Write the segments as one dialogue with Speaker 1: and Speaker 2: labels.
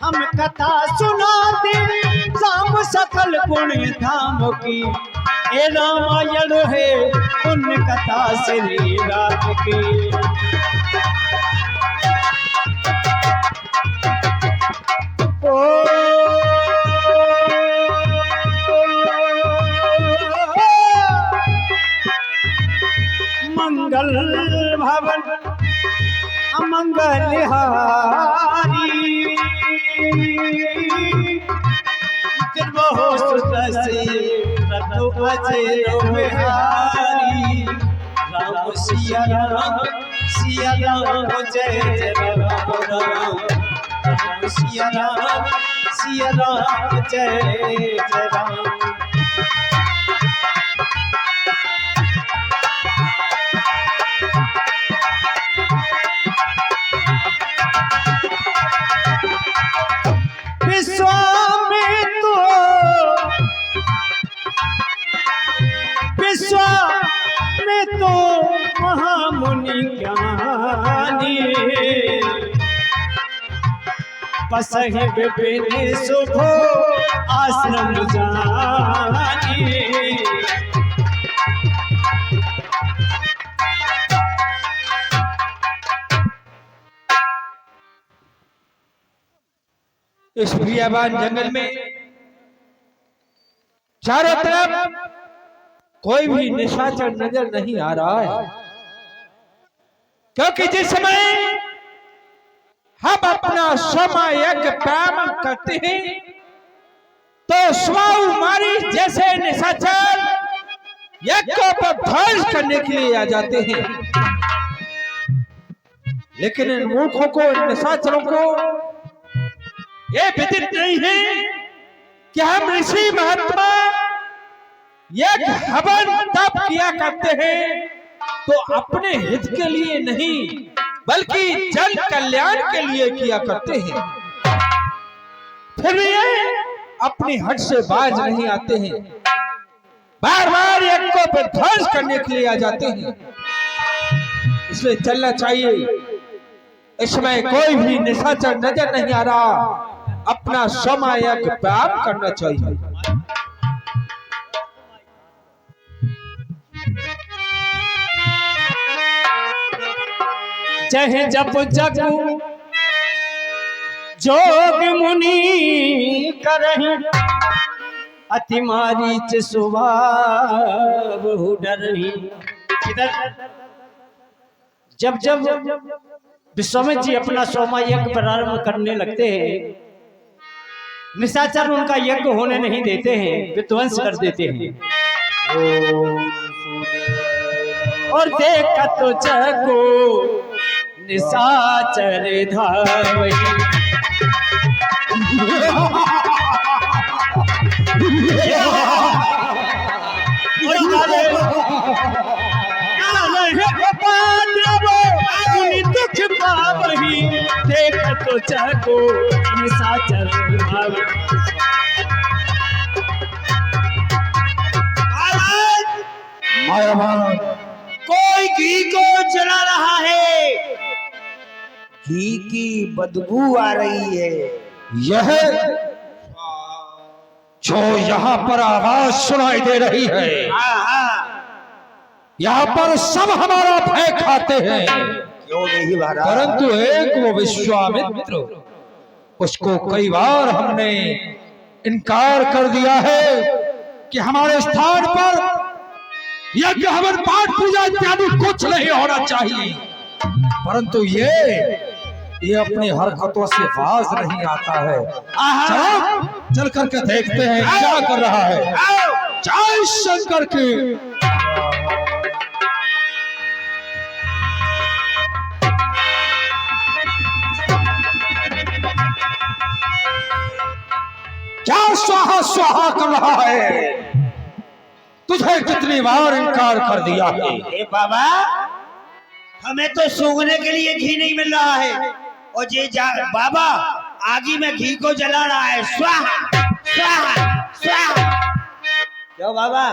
Speaker 1: हम कथा सुनाते राम सकल गुण धाम की। ए रामायण है पुण्य कथा श्री राम की। मंगल भवन अमंगल हारी बहु सुदसी रतु अजय बिहारी। राम सिया राम जय जय राम। राम सिया राम जय जय राम। में तो महामुनि ज्ञानी बसहि विपिन शुभो आश्रम जानी।
Speaker 2: इस बियाबान जंगल में चारों तरफ कोई भी निशाचर नजर नहीं आ रहा है, क्योंकि जिस समय हम अपना समय यज्ञ प्रारंभ करते हैं तो स्वाउमारी जैसे निशाचर यज्ञ पर ध्वंस करने के लिए आ जाते हैं। लेकिन इन मूर्खों को, इन निशाचरों को ये विदित नहीं है कि हम ऋषि महात्मा यज्ञ हवन तप किया करते हैं तो अपने हित के लिए नहीं बल्कि जन कल्याण के लिए किया करते हैं। फिर भी ये अपनी हट से बाज नहीं आते हैं, बार बार यज्ञ को ध्वंस करने के लिए आ जाते हैं। इसलिए चलना चाहिए। इस समय कोई भी निशाचर नजर नहीं आ रहा, अपना समय यज्ञ प्राप्त करना चाहिए।
Speaker 1: चाहे जप जगु जोग मुनि करहि अति मारीच स्वभाव डरहि। जब जब विश्वामित्र जी अपना सोमा यज्ञ प्रारंभ करने लगते हैं, निशाचर उनका यज्ञ होने नहीं देते हैं, विध्वंस कर देते हैं। और देखा तो जगो निशाचर धावहि। दुख पावहि देखा तो जगो निशाचर धावहि।
Speaker 2: मायावान
Speaker 3: कोई घी को जला रहा है, घी की बदबू आ रही है।
Speaker 2: यह जो यहाँ पर आवाज सुनाई दे रही है, यहाँ पर सब हमारा भय खाते हैं।
Speaker 3: क्यों नहीं महाराज?
Speaker 2: परंतु एक वो विश्वामित्र, उसको कई बार हमने इनकार कर दिया है कि हमारे स्थान पर यज्ञ हवन पाठ पूजा इत्यादि कुछ नहीं होना चाहिए। परंतु ये अपनी हरकतों से बाज नहीं आता है। चलो चल करके देखते हैं क्या कर रहा है। जय शंकर की। क्या स्वाहा स्वाहा कर रहा है? तुझे कितनी बार इनकार कर दिया है।
Speaker 3: ए बाबा, हमें तो सूंघने के लिए घी नहीं मिल रहा है, और ये बाबा आगी में घी को जला रहा है। स्वाहा स्वाहा स्वाहा। क्यों बाबा?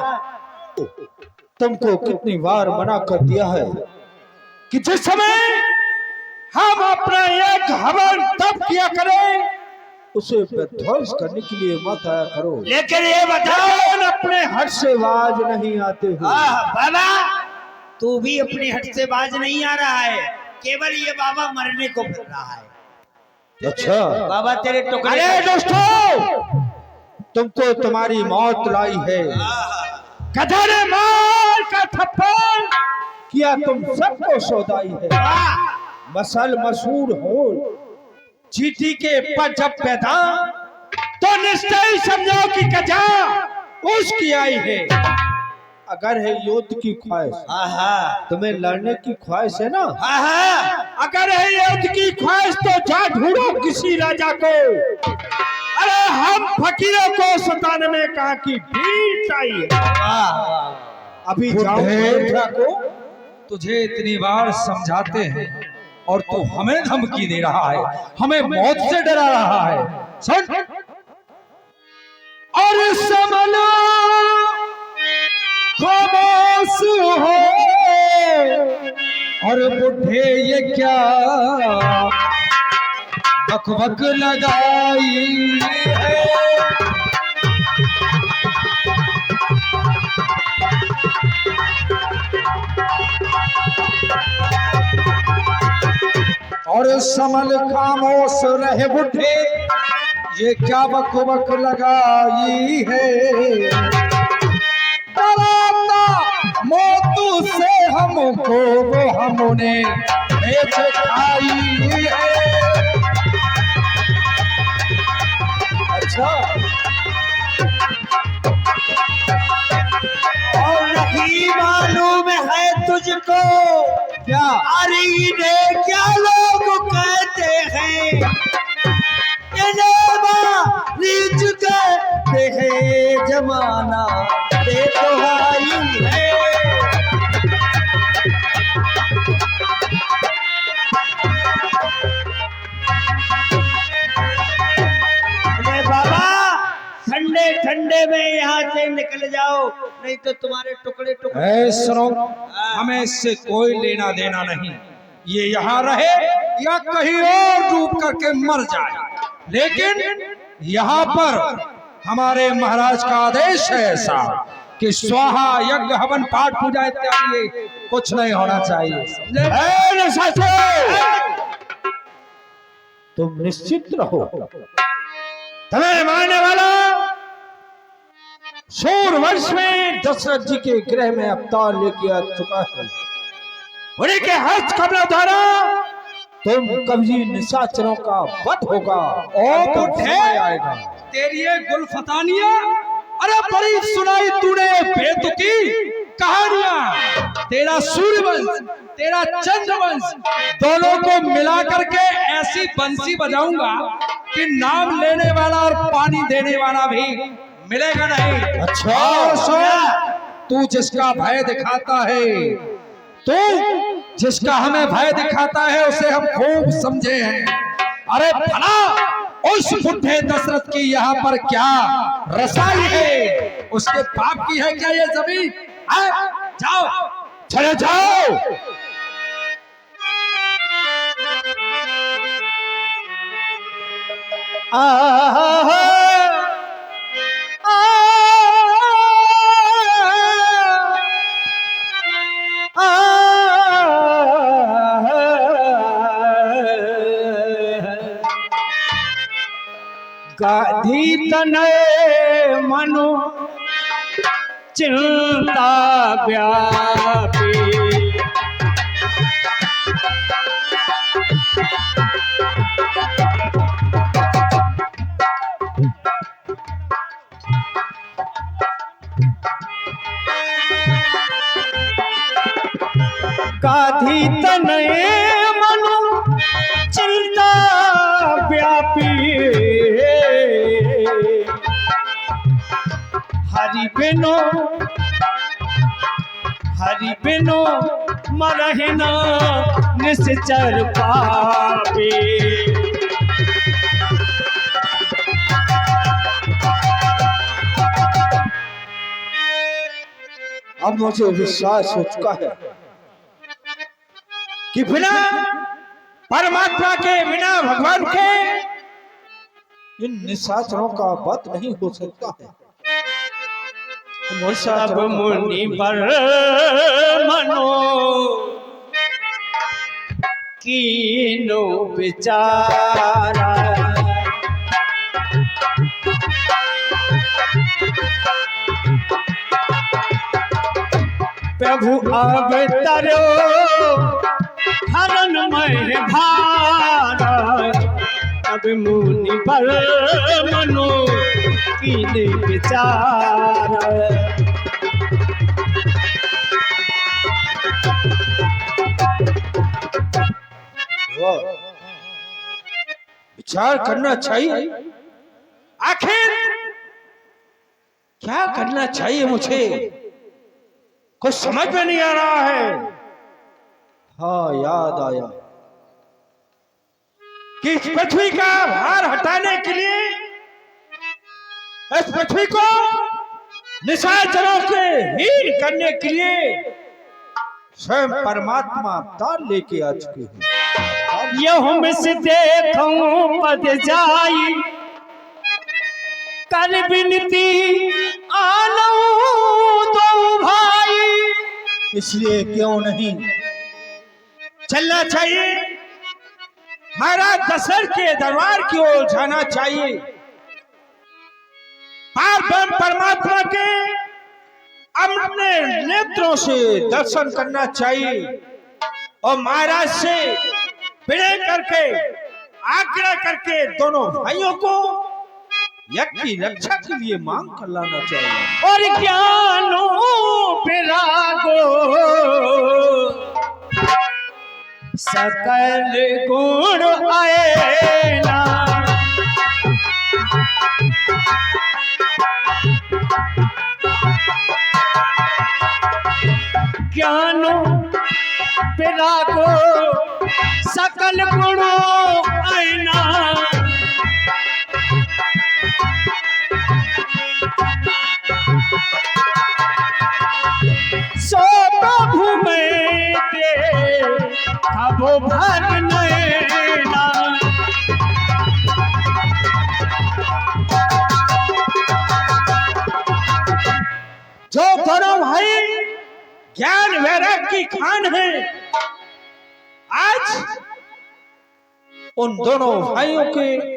Speaker 2: तुमको कितनी बार मना कर दिया है कि जिस समय हम अपना एक हवन तप किया करें उसे विध्वंस करने के लिए मत आया करो।
Speaker 3: लेकिन ये बताओ,
Speaker 2: अपने हट से बाज नहीं आते हो।
Speaker 3: बाबा तू भी अपनी हट से बाज नहीं आ रहा है, केवल ये बाबा मरने को फिर रहा है।
Speaker 2: अच्छा
Speaker 3: बाबा तेरे टुकड़े।
Speaker 2: अरे दोस्तों, तुमको तुम्हारी मौत लाई है। गधा ने मार का थप्पड़ किया तुम सबको सौदाई है। मसल मशहूर हो चीटी के पर जब पैदा तो निश्चय समझो कि गजा उसकी आई है। अगर है युद्ध की ख्वाहिश, तुम्हें लड़ने की ख्वाहिश है ना, अगर है युद्ध की ख्वाहिश तो जा ढूंढो किसी राजा को। अरे हम फकीरों को सताने में कहा कि भीड़ आई है। अभी जाओ को
Speaker 4: तुझे इतनी बार समझाते हैं और तू हमें धमकी दे रहा है, हमें मौत से डरा रहा है। सुन
Speaker 2: और समलो खामोश हो और बुढ़े ये क्या बकबक लगाई है। और समल खामोश रहे बुढ़े ये क्या बकबक लगाई है। डराता मौत से हमको वो हमने बेच खाई है। अच्छा
Speaker 3: और नहीं मालूम है तुझको
Speaker 2: क्या?
Speaker 3: अरे इन्हें क्या लोग कहते हैं, कहते हैं जमाना बेतुहाई है। अरे बाबा ठंडे ठंडे में यहाँ से निकल जाओ, नहीं तो तुम्हारे टुकड़े टुकड़े।
Speaker 2: सुनो, हमें इससे कोई लेना देना नहीं। ये यहाँ रहे या कहीं और डूब करके मर जाए, लेकिन यहाँ पर हमारे महाराज का आदेश है ऐसा कि स्वाहा यज्ञ हवन पाठ पूजा इत्यादि कुछ नहीं होना चाहिए। तुम निश्चित रहो, तुम्हें मारने वाला सूर वंश में दशरथ जी के गृह में अवतार लेके आ चुका है। उन्हीं के हाथ कमला धारा तुम कभी निशाचरों का वध होगा और तो आएगा। तेरी ये गुलफतानिया, अरे बड़ी सुनाई तूने बेतुकी कहानियां। तेरा सूर्यवंश तेरा चंद्रवंश दोनों को मिला करके ऐसी बंसी बजाऊंगा कि नाम लेने वाला और पानी देने वाला भी मिलेगा नहीं। अच्छा तू जिसका भय दिखाता है, तू जिसका हमें भय दिखाता है उसे हम खूब समझे हैं। अरे भला उस बुढ़े दशरथ की यहाँ पर क्या रसाई है? उसके बाप की है क्या ये जमीन? जाओ चले जाओ। गाधी तनय मनु चिंता व्यापी। गाधी तनय मनु चिंता व्यापी। हरि बिनो मरहिना निश्चर पापी। अब मुझे विश्वास हो चुका है कि बिना परमात्मा के, बिना भगवान के इन निशाचरों का वध नहीं हो सकता है।
Speaker 1: सब
Speaker 2: निशाचरों का वध
Speaker 1: मुनि
Speaker 2: नहीं-
Speaker 1: पर मनो कीनो विचारा प्रभु अवतरो हरण में भारा अब मुनि पर मनो कीने विचारा
Speaker 2: विचार करना चाहिए। आखिर क्या करना चाहिए मुझे, कुछ समझ में नहीं आ रहा है। हाँ, याद आया कि इस पृथ्वी का भार हटाने के लिए, इस पृथ्वी को निशाचरों से हीन करने के लिए स्वयं परमात्मा अवतार लेके आ चुके हैं।
Speaker 1: यहुम से देखूं पद जाई कर बिनती आलो दो भाई।
Speaker 2: इसलिए क्यों नहीं चलना चाहिए, महाराज दशरथ के दरबार की ओर जाना चाहिए, पार परमात्मा के अपने नेत्रों से दर्शन करना चाहिए और महाराज से विनय करके आग्रह करके दोनों भाइयों को यज्ञ की रक्षा के लिए मांग कर लाना चाहिए।
Speaker 1: और ज्ञानो विरागो सकल गुण आए ना ज्ञानो विरागो सकल गुणों आईना सो प्रभु में दे अब भर नैना
Speaker 2: जो दोनों भाई ज्ञान वैराग की खान है, आज उन दोनों भाइयों के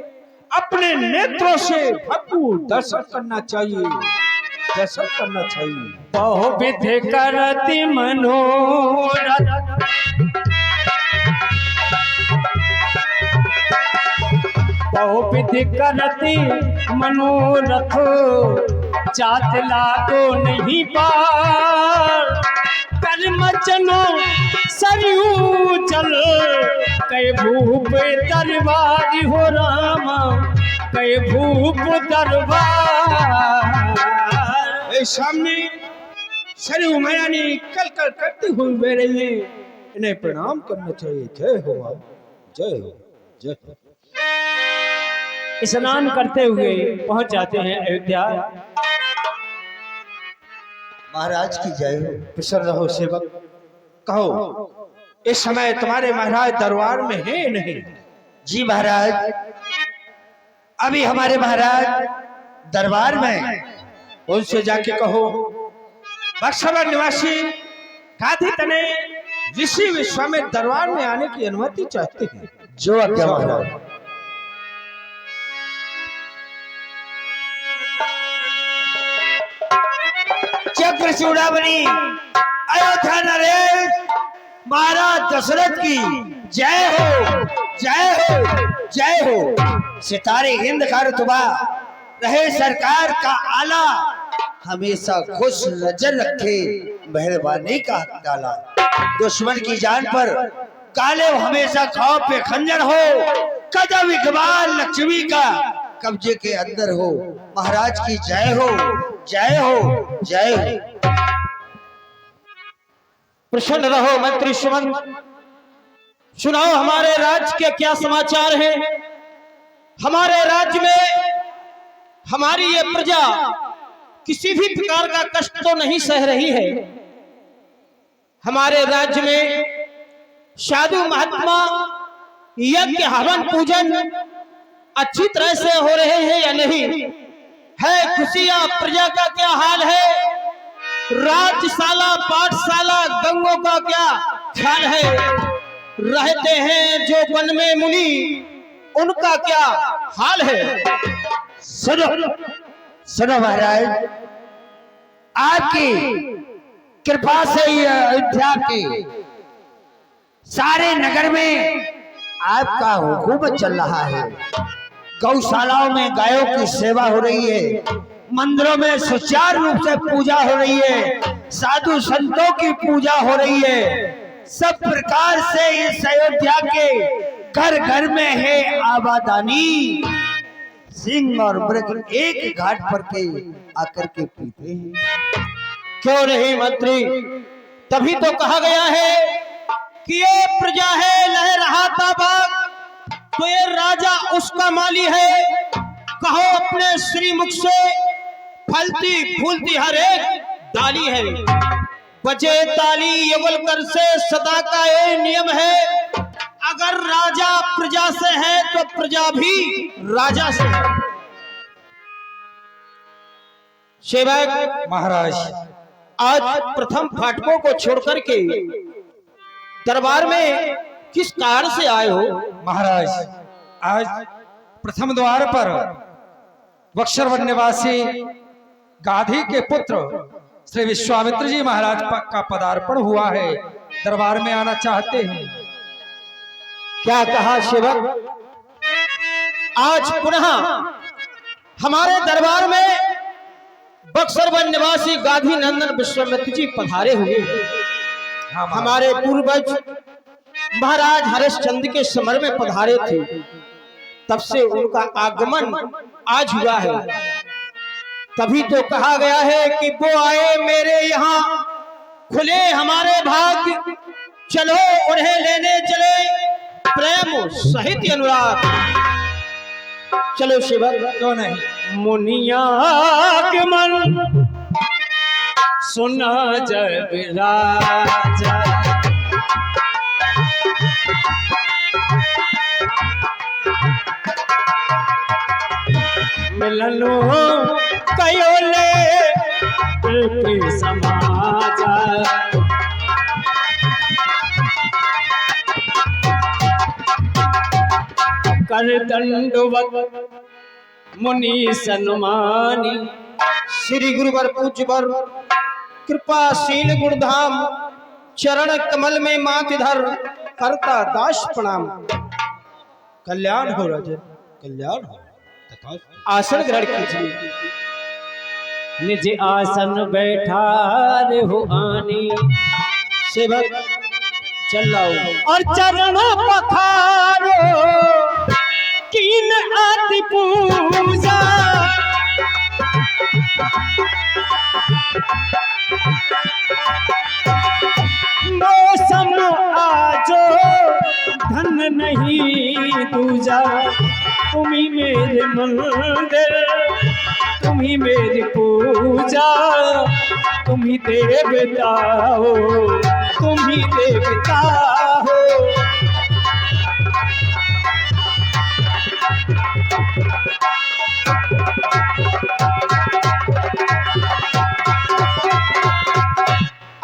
Speaker 2: अपने नेत्रों से भरपूर दर्शन करना चाहिए, दर्शन करना चाहिए।
Speaker 1: बहुविध करति मनोरथ बहुविध करति मनोरथ जात लागो नहीं पार कर्म चनो सरयू चल कई भूप दरबार हो रामा कई भूप दरबार।
Speaker 2: ए सामने सरयू मैया ने कल कल करती हुई बह रही है, इन्हें प्रणाम करना चाहिए। जय हो आप, जय हो, जय हो।
Speaker 1: स्नान करते हुए पहुंच जाते हैं अयोध्या।
Speaker 3: महाराज की जय हो।
Speaker 2: प्रसन्न रहो सेवक, कहो इस समय तुम्हारे महाराज दरबार में है नहीं?
Speaker 3: जी महाराज, अभी हमारे महाराज दरबार में।
Speaker 2: उनसे जाके कहो बक्सर निवासी गाधी तने ऋषि विश्वामित्र दरबार में आने की अनुमति चाहते हैं।
Speaker 3: जो आज्ञा महाराज। चक्र चूड़ामणि अयोध्या नरेश महाराज दशरथ की जय हो, जय हो, जय हो। सितारे हिंद का रुतबा रहे, सरकार का आला हमेशा खुश नजर रखे, मेहरबानी का हक डाला। दुश्मन की जान पर काले हमेशा खौफ पे खंजर हो, कदम इकबाल लक्ष्मी का कब्जे के अंदर हो। महाराज की जय हो, जय हो, जय हो।
Speaker 1: प्रसन्न रहो मंत्री सुमंत, सुनाओ हमारे राज्य के क्या समाचार हैं। हमारे राज्य में हमारी ये प्रजा किसी भी प्रकार का कष्ट तो नहीं सह रही है। हमारे राज्य में साधु महात्मा यज्ञ हवन पूजन अच्छी तरह से हो रहे हैं या नहीं है, खुशियां प्रजा का क्या हाल है, राजशाला पाठशाला गंगों का क्या ख्याल है, रहते हैं जो वन में मुनि उनका क्या हाल है।
Speaker 3: सुनो सुनो महाराज, आपकी कृपा से ये अयोध्या के सारे नगर में आपका हुकूमत चल रहा है। गौशालाओं में गायों की सेवा हो रही है, मंदिरों में सुचारू रूप से पूजा हो रही है, साधु संतों की पूजा हो रही है। सब प्रकार से इस अयोध्या के घर घर में है आबादानी। सिंह और मृग एक घाट पर के आकर के पीते हैं।
Speaker 1: क्यों नहीं मंत्री, तभी तो कहा गया है कि ये प्रजा है लहराता बाग, तो ये राजा उसका माली है। कहो अपने श्री मुख से फलती फूलती हर एक डाली है, बजे ताली युगल कर से सदा का ये नियम है। अगर राजा प्रजा से है तो प्रजा भी राजा से है। सेवक
Speaker 4: महाराज,
Speaker 1: आज प्रथम फाटकों को छोड़कर के दरबार में किस कारण से आए हो?
Speaker 4: महाराज, आज प्रथम द्वार पर बक्सर वन निवासी गाधी के पुत्र श्री विश्वामित्र जी महाराज का पदार्पण हुआ है, दरबार में आना चाहते हैं।
Speaker 1: क्या कहा सेवक? आज पुनः हमारे दरबार में बक्सर वन निवासी गाधी नंदन विश्वामित्र जी पधारे हुए हैं। हमारे पूर्वज महाराज हरिश्चंद्र के समर में पधारे थे, तब से उनका आगमन आज हुआ है। तभी तो कहा गया है कि वो आए मेरे यहाँ, खुले हमारे भाग, चलो उन्हें लेने चले प्रेम सहित अनुराग। चलो शिवक,
Speaker 4: क्यों नहीं।
Speaker 1: मुनिया के मन सुना जब राजा, मिलनो कयोले समाजा, कर दंडवत मुनि सन्मानी। श्री गुरुवर पूज्यवर कृपाशील गुणधाम, चरण कमल में मात धर करता दास प्रणाम। कल्याण हो राजन, कल्याण हो। आसन ग्रहण कीजिए। निज आसन बैठा रे हो आनी, सेवक चल लाओ और चरण पखारो, कीन आदि पूजा। मौसम आजो धन नहीं दूजा, तुम्ही मेरे मंदिर, तुम्ही मेरी पूजा, तुम्ही देवता हो, तुम्ही देवता हो।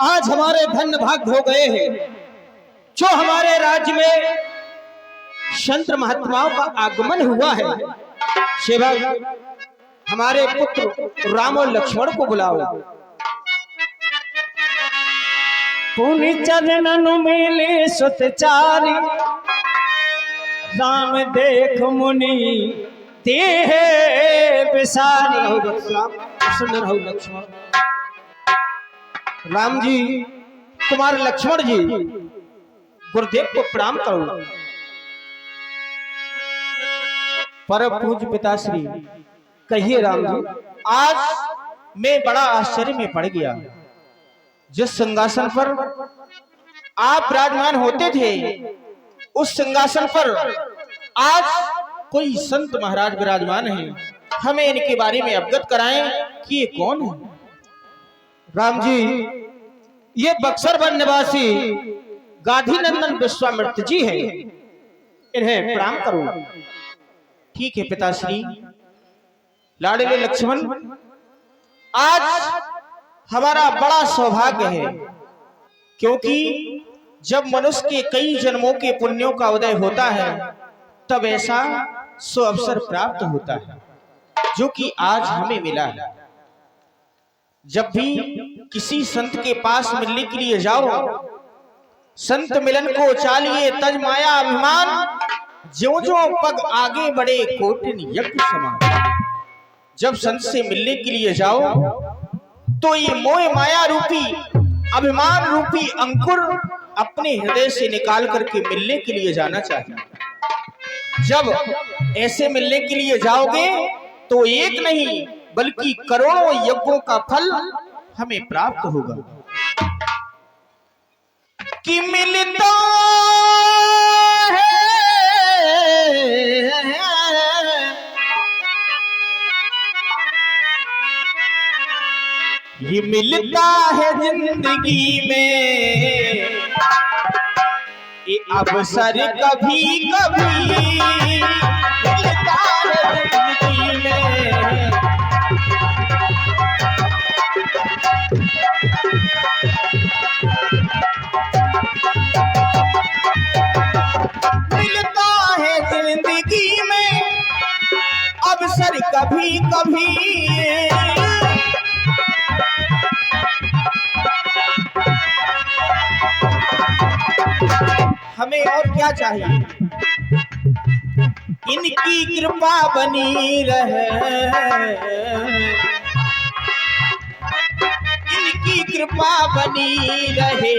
Speaker 1: आज हमारे धन्य भाग हो गए हैं जो हमारे राज्य में संत महात्माओं का आगमन हुआ है। सेवक, हमारे पुत्र राम और लक्ष्मण को बुलाओ। पुनि चरणन मिले सुतचारी, राम देख मुनि देह विसारी। सुंदर हो लक्ष्मण। राम जी, तुम्हारे लक्ष्मण जी गुरुदेव को प्रणाम करो। परम पूज्य पिताश्री, कहिए राम जी। आज मैं बड़ा आश्चर्य में पड़ गया। जिस सिंहासन पर आप विराजमान होते थे, उस सिंहासन पर आज कोई संत महाराज विराजमान है। हमें इनके बारे में अवगत कराएं कि ये कौन है। राम जी, ये बक्सर वन निवासी गाधी नंदन विश्वामित्र जी हैं, इन्हें प्रणाम करो। ठीक है पिताश्री। लाडले लक्ष्मण, आज हमारा बड़ा सौभाग्य है, क्योंकि जब मनुष्य के कई जन्मों के पुण्यों का उदय होता है तब ऐसा अवसर प्राप्त होता है जो कि आज हमें मिला है। जब भी किसी संत के पास मिलने के लिए जाओ, संत मिलन को चालिए तज माया अभिमान, ज्यों ज्यों पग आगे बढ़े कोटिन यज्ञ समान। जब संत से मिलने के लिए जाओ तो ये मोह माया रूपी अभिमान रूपी अंकुर अपने हृदय से निकाल करके मिलने के लिए जाना चाहिए। जब ऐसे मिलने के लिए जाओगे तो एक नहीं बल्कि करोड़ों यज्ञों का फल हमें प्राप्त होगा। कि मिलता है ये मिलता है जिंदगी में, ये अवसर कभी कभी मिलता है जिंदगी में। मिलता है जिंदगी में अवसर कभी कभी, हमें और क्या चाहिए? इनकी कृपा बनी रहे, इनकी कृपा बनी रहे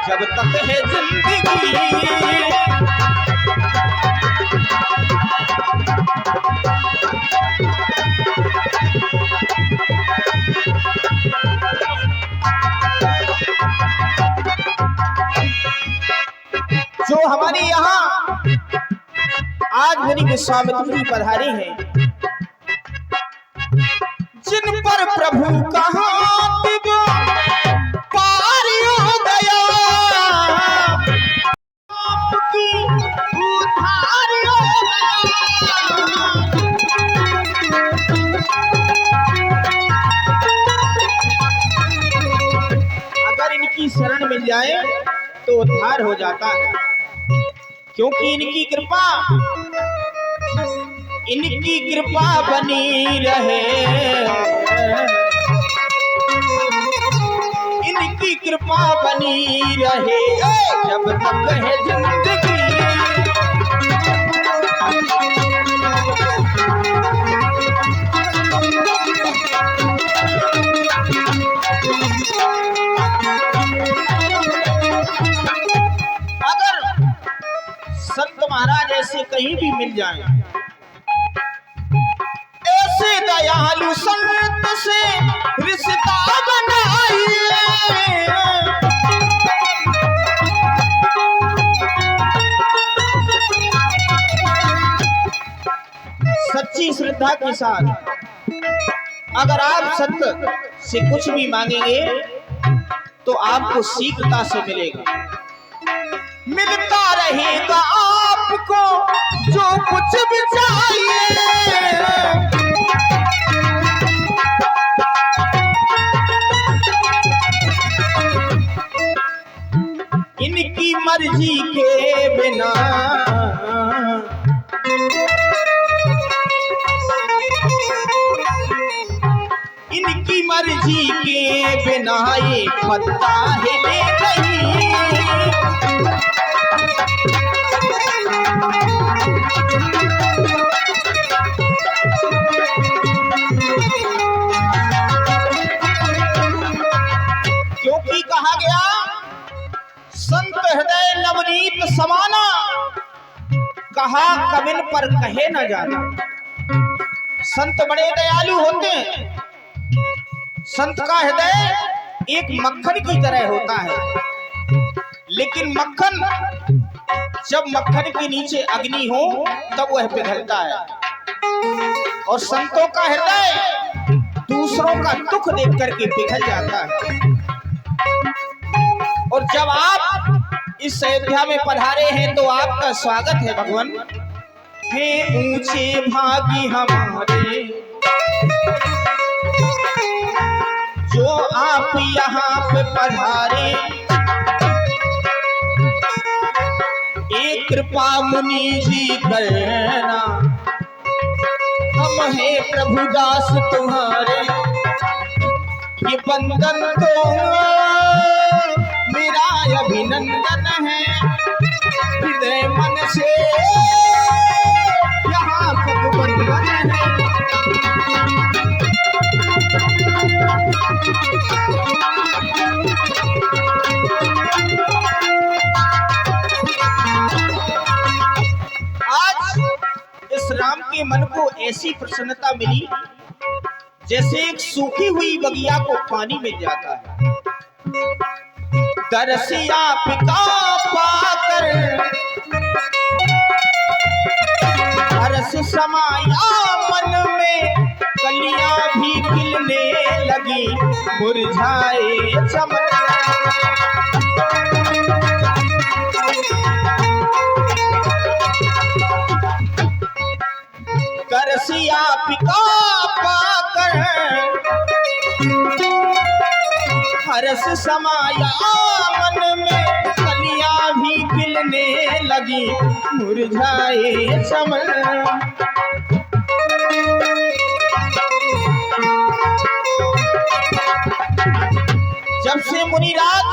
Speaker 1: जब तक है जिंदगी। जो हमारे यहाँ आज मुनि विश्वामित्र जी पधारे हैं, जिन पर प्रभु का हाथ पार हो गया, आपकी उधार हो गया। अगर इनकी शरण मिल जाए तो उद्धार हो जाता है, क्योंकि इनकी कृपा बनी रहे, इनकी कृपा बनी रहे जब तक है जिंदगी। संत महाराज ऐसे कहीं भी मिल जाएं, ऐसे दयालु संत से रिश्ता बनाइए। सच्ची श्रद्धा के साथ अगर आप संत से कुछ भी मांगेंगे तो आपको शीघ्रता से मिलेगा, मिलता रहेगा आपको जो कुछ भी चाहिए। इनकी मर्जी के बिना इनकी मर्जी के बिना ये पत्ता हिले नहीं। क्योंकि कहा गया संत हृदय नवनीत समाना, कहा कविन पर कहे न जाना। संत बड़े दयालु होते हैं, संत का हृदय एक मक्खन की तरह होता है, लेकिन मक्खन जब मक्खन के नीचे अग्नि हो तब वह पिघलता है, और संतों का हृदय दूसरों का दुख देख करके पिघल जाता है। और जब आप इस अयोध्या में पधारे हैं तो आपका स्वागत है भगवान। हे ऊंचे भागी हमारे जो आप यहाँ पे पधारे। एक कृपा मुनि जी करना, हम है प्रभुदास तुम्हारे। ये बंधन तो मेरा अभिनंदन है, हृदय मन से यहाँ पग बंधन है। आज इस राम के मन को ऐसी प्रसन्नता मिली जैसे एक सूखी हुई बगिया को पानी मिल जाता है। तरसिया पिता पाकर हर्ष समाया मन में, कलियां भी खिलने लगी मुरझाए चमन। तरसिया पिता पाकर हर्ष समाया मन में, कलियां भी खिलने लगी मुरझाए चमन। जब से मुनिराज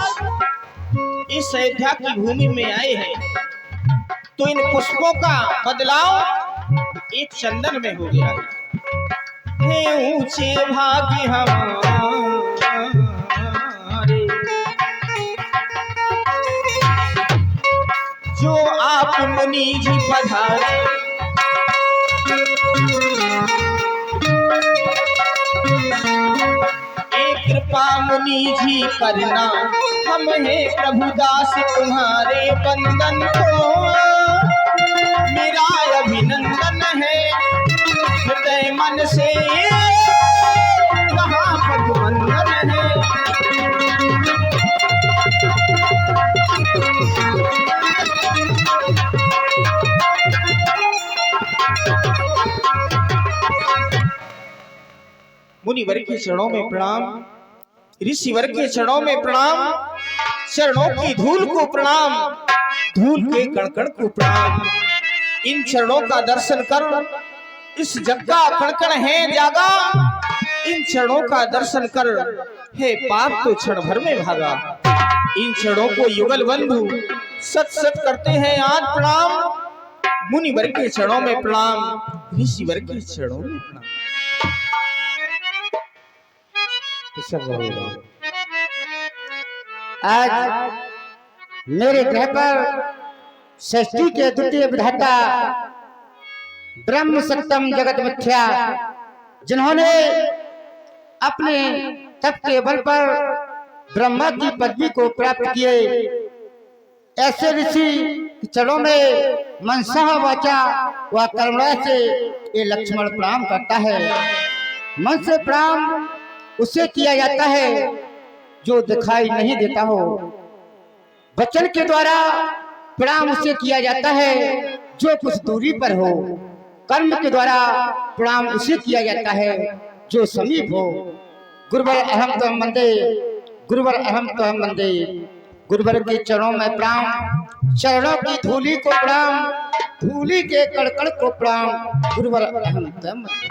Speaker 1: इस अयोध्या की भूमि में आए हैं तो इन पुष्पों का बदलाव एक चंदन में हो गया है। हे ऊंचे भाग्य हमारे जो आप मुनि जी पधारे। एक कृपा मुनि जी करना, हम है प्रभुदास तुम्हारे। बंधन को मेरा अभिनंदन है, हृदय मन से यहाँ पग बंधन है। मुनिवर के चरणों में प्रणाम, ऋषिवर के चरणों में प्रणाम, चरणों की धूल को प्रणाम, धूल के कणकण को प्रणाम। इन चरणों का दर्शन कर, इस जग का कणकण है जागा। इन चरणों का दर्शन कर, हे पाप तो क्षण भर में भागा। इन चरणों को युगल बंधु सत सत करते हैं आज प्रणाम। मुनिवर के चरणों में प्रणाम, ऋषिवर के चरणों में प्रणाम।
Speaker 5: आज मेरे ग्रह पर सृष्टि के द्वितीय विधाता ब्रह्म सत्यम जगत मिथ्या, जिन्होंने अपने तप के बल पर ब्रह्मा की पदवी को प्राप्त किए, ऐसे ऋषि चरणों में मनसा वाचा व कर्मणा से ये लक्ष्मण प्रणाम करता है। मन से प्रणाम उसे किया जाता है जो दिखाई नहीं देता हो, वचन के द्वारा प्रणाम उसे किया जाता है जो कुछ दूरी पर हो, कर्म के द्वारा प्रणाम उसे किया जाता है जो समीप हो। गुरुवर अहम तो हम वंदे, गुरुवर अहम तो हम वंदे। गुरुवर के चरणों में प्रणाम, चरणों की धूली को प्रणाम, धूली के कड़कड़ को प्रणाम। गुरुवर अहम तो हम वंदे।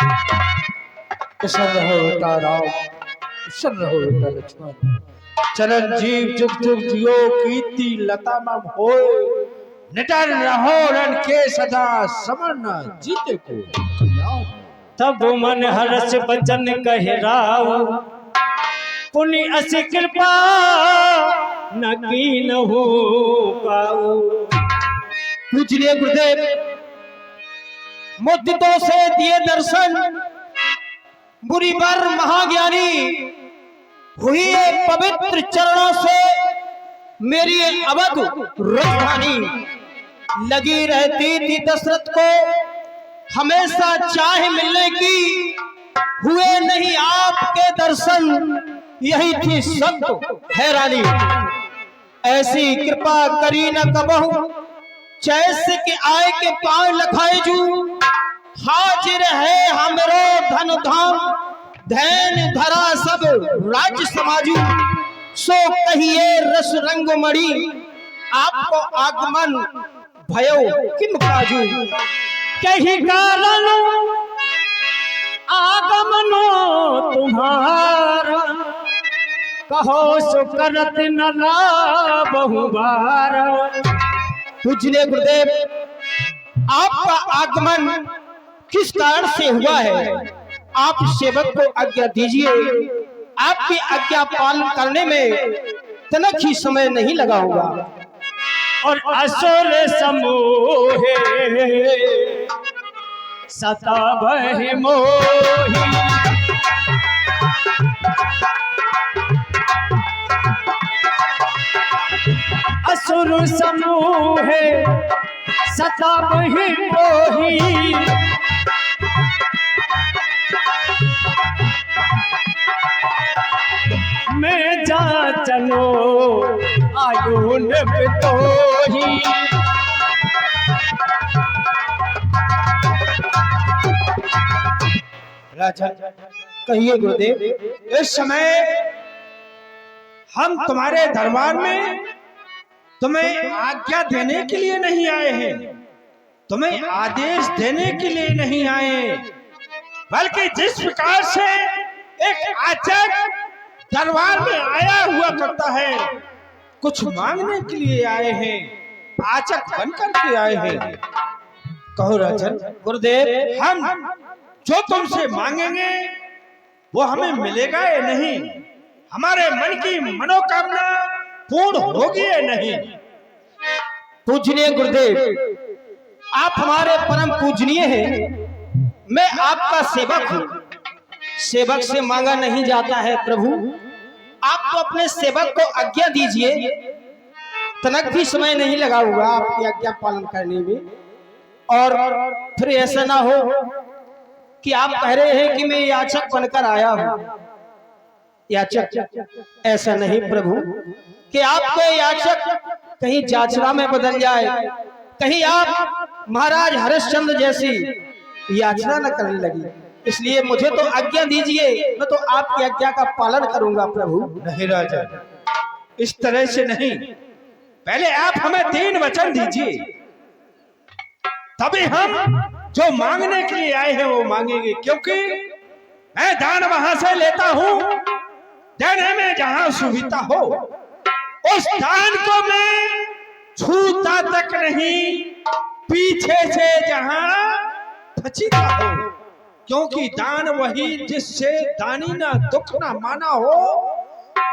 Speaker 2: प्रसन्न रहो बेटा राम, प्रसन्न रहो बेटा लक्ष्मण। चरण जीव जुग जुग जियो, कीर्ति लता मम होए। निडर रहो रण के सदा, समर न जीते को कल्याण।
Speaker 6: तब मन हर्ष बचन कह राव, पुनि असी कृपा न कीन हो पाऊ।
Speaker 1: पूजनीय गुरुदेव मुद्दितों से दिए दर्शन, मुनिवर महाज्ञानी हुई पवित्र चरणों से मेरी अवध राजधानी। लगी रहती थी दशरथ को हमेशा चाह मिलने की, हुए नहीं आपके दर्शन, यही थी संत हैरानी। ऐसी कृपा करी न कबहू, जैसे कि आय के पांव लखाए जू, हाजिर है हमरो धन धाम, धैन धरा सब राज्य समाजू, सो कहिए रस रंग मणि, आपको आगमन भयो किम काजू।
Speaker 6: कही कारण आगमनो तुम्हारा, कहो सुकरत न बहुबार।
Speaker 1: पूजनीय गुरुदेव, आपका आगमन किस कारण से हुआ है, आप सेवक को आज्ञा दीजिए। आपकी आज्ञा पालन करने में तनक ही समय नहीं लगा होगा।
Speaker 6: और असुर समूहे सतावहि मोहि, असुर समूहे सतावहि मोहि, मैं जा चलो आयुन बितोही।
Speaker 1: राजा कहिए गुरुदेव।
Speaker 2: इस समय हम तुम्हारे दरबार में तुम्हें आज्ञा देने के लिए नहीं आए हैं, तुम्हें आदेश देने के लिए नहीं आए, बल्कि जिस प्रकार से एक याचक दरबार में आया हुआ करता है, कुछ मांगने के लिए आए हैं, याचक बनकर के आए हैं। कहो राजन।
Speaker 1: गुरुदेव,
Speaker 2: हम जो तुमसे मांगेंगे वो हमें मिलेगा या नहीं, हमारे मन की मनोकामना पूर्ण होगी या नहीं।
Speaker 1: पूजनीय गुरुदेव, आप हमारे परम पूजनीय हैं, मैं आपका सेवक हूँ, सेवक से मांगा नहीं जाता है प्रभु। आप तो अपने सेवक को आज्ञा दीजिए, तनक भी समय नहीं लगा होगा आपकी आज्ञा पालन करने में। और फिर ऐसा ना हो कि आप कह रहे हैं कि मैं याचक बनकर आया हूँ। याचक ऐसा नहीं प्रभु कि आपको याचक कहीं जाचरा में बदल जाए, कहीं आप महाराज हरिश्चंद्र जैसी याचना न करने लगी। इसलिए मुझे तो आज्ञा दीजिए, मैं तो आपकी आज्ञा का पालन करूंगा प्रभु।
Speaker 2: नहीं राजा, इस तरह से नहीं, पहले आप हमें 3 वचन दीजिए, तभी हम जो मांगने के लिए आए हैं वो मांगेंगे। क्योंकि मैं दान वहां से लेता हूं, देने में जहां सुविधा हो उस दान को मैं छूता तक नहीं, पीछे से जहां फचीता हो। क्योंकि दान वही जिससे दानी ना दुख ना माना हो,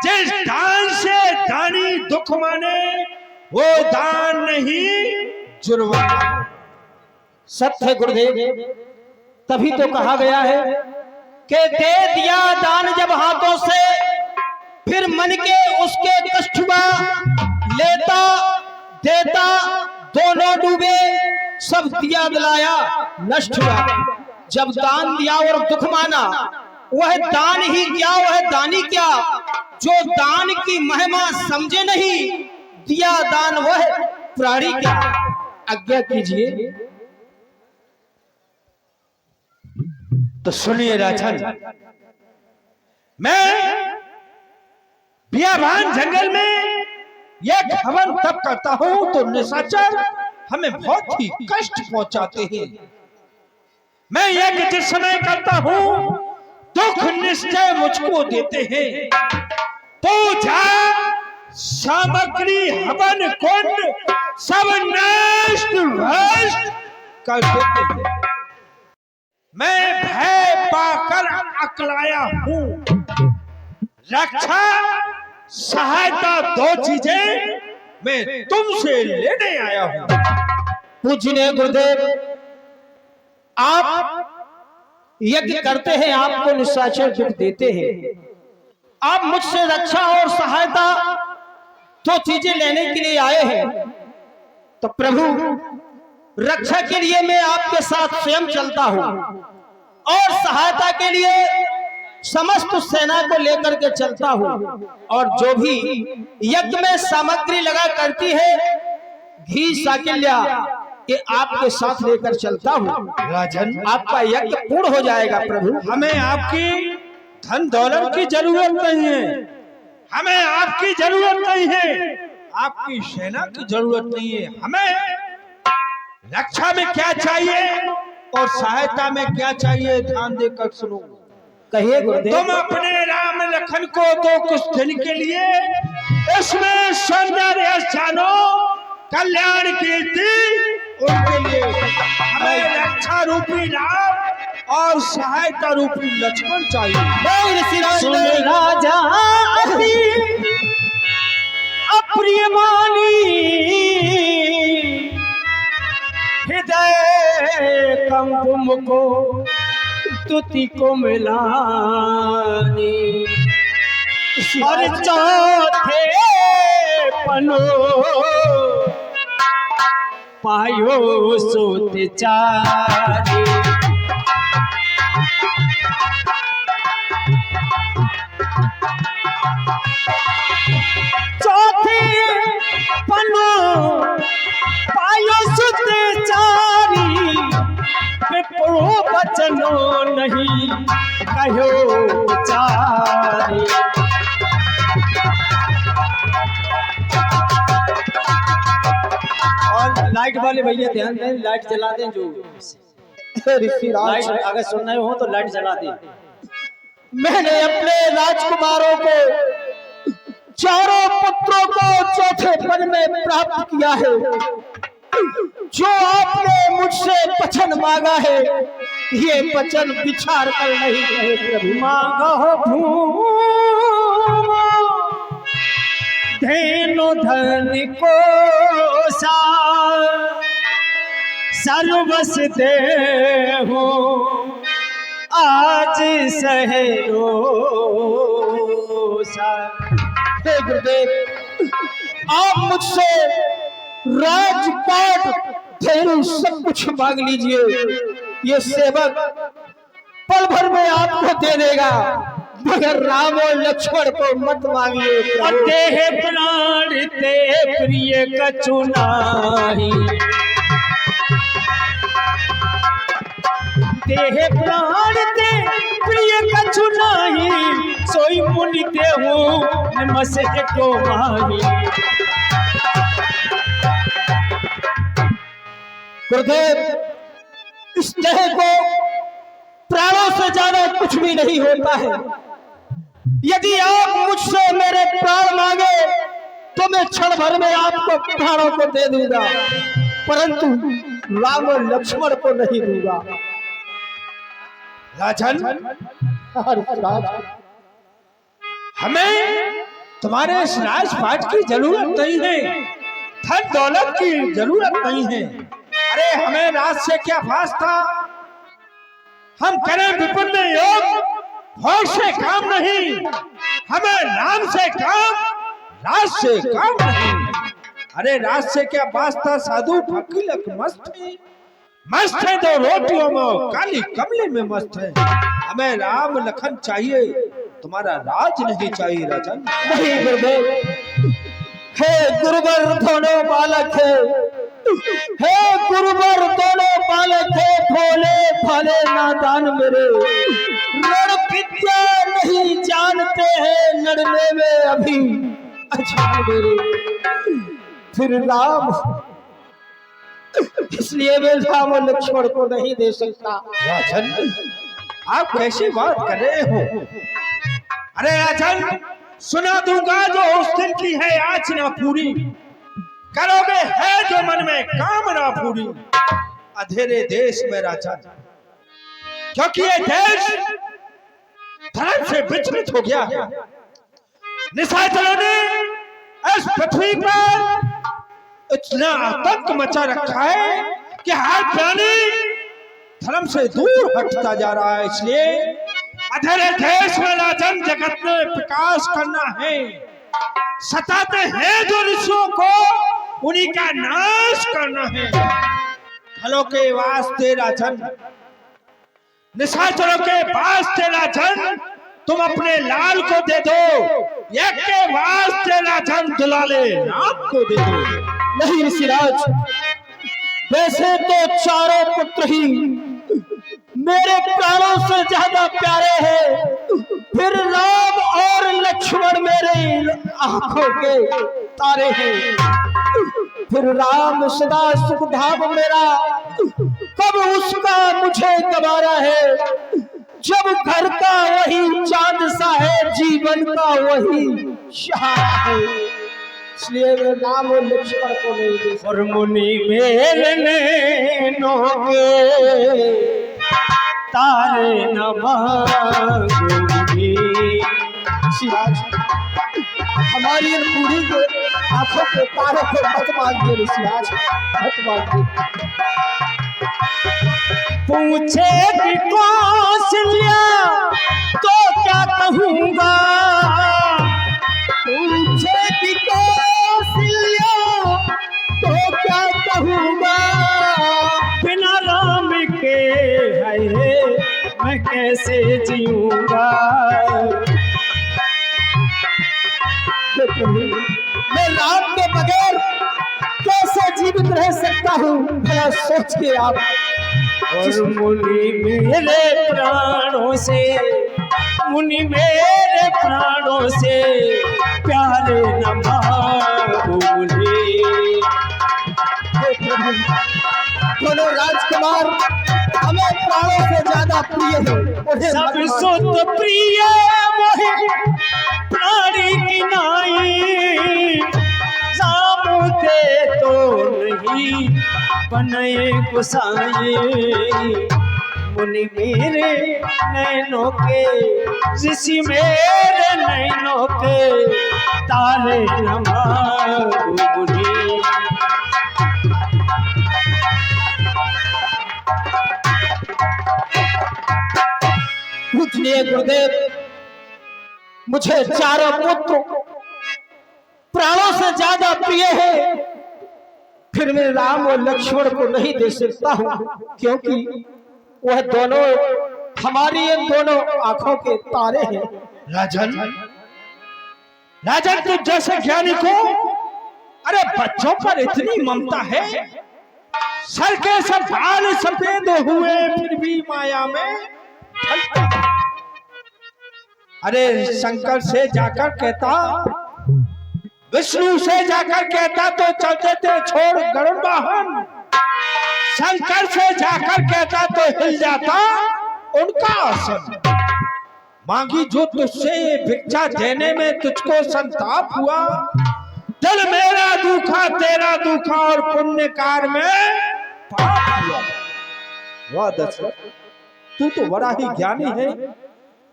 Speaker 2: जिस दान से दानी दुख माने वो दान नहीं जुर्माना।
Speaker 1: सत्य है गुरुदेव, तभी तो कहा गया है कि दे दिया दान जब हाथों से, फिर मन के उसके कष्ट हुआ, लेता देता दोनों डूबे, सब दिया दिलाया नष्ट हुआ। जब दान दिया और दुख माना, वह दान ही क्या, वह दानी क्या, जो दान की महिमा समझे नहीं, दिया दान वह प्राणी क्या। आज्ञा कीजिए।
Speaker 2: तो सुनिए राजन, मैं बियाबान जंगल में एक हवन तप करता हूं तो निशाचर हमें बहुत ही कष्ट पहुंचाते हैं। मैं यज्ञ जिस समय करता हूं दुख निश्चय मुझको देते हैं, पूजा सामग्री हवन कुंड सब नष्ट भ्रष्ट कर देते हैं। मैं भय पाकर अकलाया हूं, रक्षा सहायता 2 चीजें मैं तुमसे लेने आया हूं।
Speaker 1: पूजनीय गुरुदेव, आप यज्ञ करते हैं, आपको निशाचर दुख देते हैं, आप मुझसे रक्षा और सहायता 2 चीजें लेने के लिए आए हैं। तो प्रभु, रक्षा के लिए मैं आपके साथ स्वयं चलता हूं और सहायता के लिए समस्त सेना को लेकर के चलता हूं, और जो भी यज्ञ में सामग्री लगा करती है, घी साकिल्या ये आपके साथ लेकर चलता हूँ।
Speaker 2: राजन,
Speaker 1: आपका यज्ञ पूर्ण हो जाएगा प्रभु।
Speaker 2: हमें आपकी धन दौलत की जरूरत नहीं है, हमें आपकी जरूरत नहीं है, आपकी सेना की जरूरत नहीं है। हमें रक्षा में क्या चाहिए और सहायता में क्या चाहिए, ध्यान देकर सुनो।
Speaker 1: कहिए गुरुदेव।
Speaker 2: तुम अपने राम लखन को तो कुछ दिन के लिए इसमें सौंदर्य जानो, कल्याण कीर्ति उनके लिए। हमें रक्षा रूपी राम और सहायता रूपी लक्ष्मण चाहिए।
Speaker 6: सुन राजा अप्रिय मानी, हृदय कंप को तुति को मिलानी, और चौथे पनो पायो सोत चारी। चौथे पनो पायो सुत चारी, विप्रो बचनो नहीं कहो चारी। और लाइट वाले भैया ध्यान दें, लाइट जला दें। जो
Speaker 1: ऋषिराज,
Speaker 6: लाइट अगर सुनना हो तो लाइट जला दें।
Speaker 1: मैंने अपने राजकुमारों को, चारों पुत्रों को चौथे पद में प्राप्त किया है। जो आपने मुझसे वचन मांगा है, ये वचन विचार कर नहीं कहे प्रभु।
Speaker 6: मांगो भूम धेनु धन को सा, सर्वस देहु आज सहरो सा।
Speaker 1: हे गुरुदेव, आप मुझसे राजपाट धेनु सब कुछ मांग लीजिए, ये सेवक पल भर में आपको दे देगा, मगर राम और लक्ष्मण को मत मांगिए प्रभु।
Speaker 6: देह प्राण ते प्रिय कछु नाही, देह प्राण ते प्रिय कछु नाही, सोई मुनि देहु नमस एको माही।
Speaker 1: गुरुदेव, इस देह को प्राणों से ज्यादा कुछ भी नहीं होता है। यदि आप मुझसे मेरे प्राण मांगे तो मैं क्षण भर में आपको प्राणों को दे दूंगा, परंतु राम और लक्ष्मण को नहीं दूंगा।
Speaker 2: राजन, हमें तुम्हारे इस राजपाट की जरूरत नहीं है, धन दौलत की जरूरत नहीं है। अरे हमें राज से क्या फास था, हम करें विपिन में योग, फौज से काम नहीं, हमें राम से काम, राज से काम नहीं। अरे राज से क्या वास्ता, साधु फकीर मस्त है तो रोटियों में, काली कमले में मस्त है। हमें राम लखन चाहिए, तुम्हारा राज नहीं चाहिए राजन।
Speaker 1: नहीं गुरुदेव, हे गुरुवर दोनों बालक है, हे गुरुवर दोनों बालक है, भोले भाले नादान मेरे, रण विद्या नहीं जानते हैं, लड़ने में अभी अजान मेरे। फिर राम, इसलिए मैं राम और लक्ष्मण को नहीं दे सकता।
Speaker 2: राजन, आप कैसी बात कर रहे हो? अरे राजन, सुना दूंगा जो उस दिन की है आज ना पूरी, करोगे है जो मन में कामना पूरी। अधेरे देश में राजन, क्योंकि ये देश धर्म से विचलित हो गया है। निशाचरों ने इस पृथ्वी पर इतना आतंक मचा रखा है कि हर प्राणी धर्म से दूर हटता जा रहा है। इसलिए अधेरे देश में राजन जगत में विकास करना है। सताते हैं जो ऋषियों को, उन्हीं का नाश करना है। फलों के वास्ते राजन, निशाचरों के वास्ते राजन, तुम अपने लाल को दे दो, एक के वास्ते राजन दुलाले राम को दे दो।
Speaker 1: नहीं ऋषिराज, वैसे तो चारों पुत्र ही मेरे प्राणों से ज्यादा प्यारे हैं, फिर राम और लक्ष्मण मेरे आंखों के तारे हैं। फिर राम सदा सुख भाव मेरा, कब उसका मुझे गवारा है, जब घर का वही चांद सा है, जीवन का वही सहारा है। इसलिए मैं राम और लक्ष्मण को नहीं दे सकता।
Speaker 6: और मुनि मेरे नैनों के तारे न मांगूंगी।
Speaker 1: ऋषिराज, हमारी इन बूढ़ी के आंखों के तारे को मत मांगिए ऋषिराज, मत मांगिए।
Speaker 6: पूछेगी कौशल्या तो क्या कहूँगा,
Speaker 1: पूछेगी कौशल्या तो क्या कहूँगा,
Speaker 6: बिना राम के है मैं कैसे जीऊँगा।
Speaker 1: मैं राम के बगैर कैसे जीवित रह सकता हूँ, भला सोचिए आप।
Speaker 6: और मुनि मेरे प्राणों से, मुनि मेरे प्राणों से प्यारे न मांगूंगी।
Speaker 1: दोनों राजकुमार हमें प्राणों से ज्यादा प्रिय हैं, उन्हें
Speaker 6: सब
Speaker 1: मत
Speaker 6: सुत प्रिय मोहि प्राणी की नाई, राम के तो नहीं बने गुसाई। मुनि मेरे नैनों के, ऋषि मेरे नैनों के तारे न मांगूंगी।
Speaker 1: पूजनीय गुरुदेव, मुझे चारों पुत्र प्राणों से ज्यादा प्रिय है, फिर मैं राम और लक्ष्मण को नहीं दे सकता हूँ, क्योंकि वह दोनों हमारी इन दोनों आंखों के तारे हैं।
Speaker 2: राजन, राजन तुझ जैसे ज्ञानी को अरे बच्चों पर इतनी ममता है, सर के सब बाल सफेद हुए फिर भी माया में ढलता। अरे शंकर से जाकर कहता, विष्णु से जाकर कहता तो चलते थे छोड़ गरुड़ वाहन, शंकर से जाकर कहता तो हिल जाता उनका आसन। मांगी जो तुझसे भिक्षा देने में तुझको संताप हुआ, दिल मेरा दुखा तेरा दुखा और पुण्य कार में पाप हुआ। वाह दशरथ, तू तो बड़ा ही ज्ञानी है,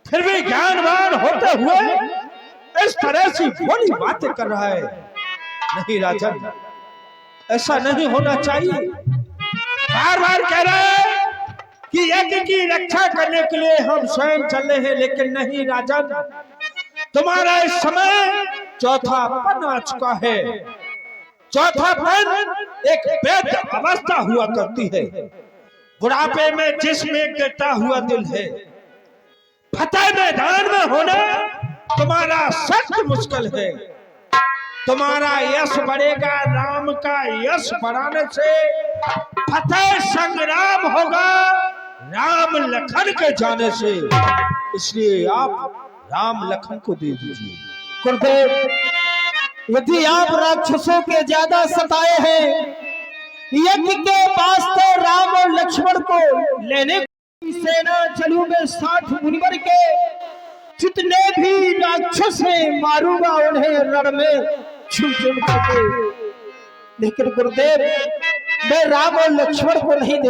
Speaker 2: फिर भी ज्ञानवान होते हुए इस तरह से बड़ी बातें कर रहा है। नहीं राजन, ऐसा नहीं होना चाहिए। बार बार कह रहे हैं कि यज्ञ की रक्षा करने के लिए हम स्वयं चले हैं, लेकिन नहीं राजन, तुम्हारा इस समय चौथा पन आ चुका है। चौथा पन एक वैध अवस्था हुआ करती है, बुढ़ापे में जिसमें गिरता हुआ दिल है। फतेह मैदान में होना तुम्हारा सख्त मुश्किल है। तुम्हारा यश बढ़ेगा राम का यश बढ़ाने से, फतेह संग्राम होगा राम लखन के जाने से। इसलिए आप राम लखन को दे दीजिए।
Speaker 1: गुरुदेव, यदि आप राक्षसों के ज्यादा सताए हैं, यज्ञ के वास्ते राम और लक्ष्मण को लेने की सेना चलू में 60 मुनिवर के जितने भी राक्षस हैं मारूंगा उन्हें रण में चुन चुन करके। लेकिन गुरुदेव, मैं राम और लक्ष्मण को नहीं दे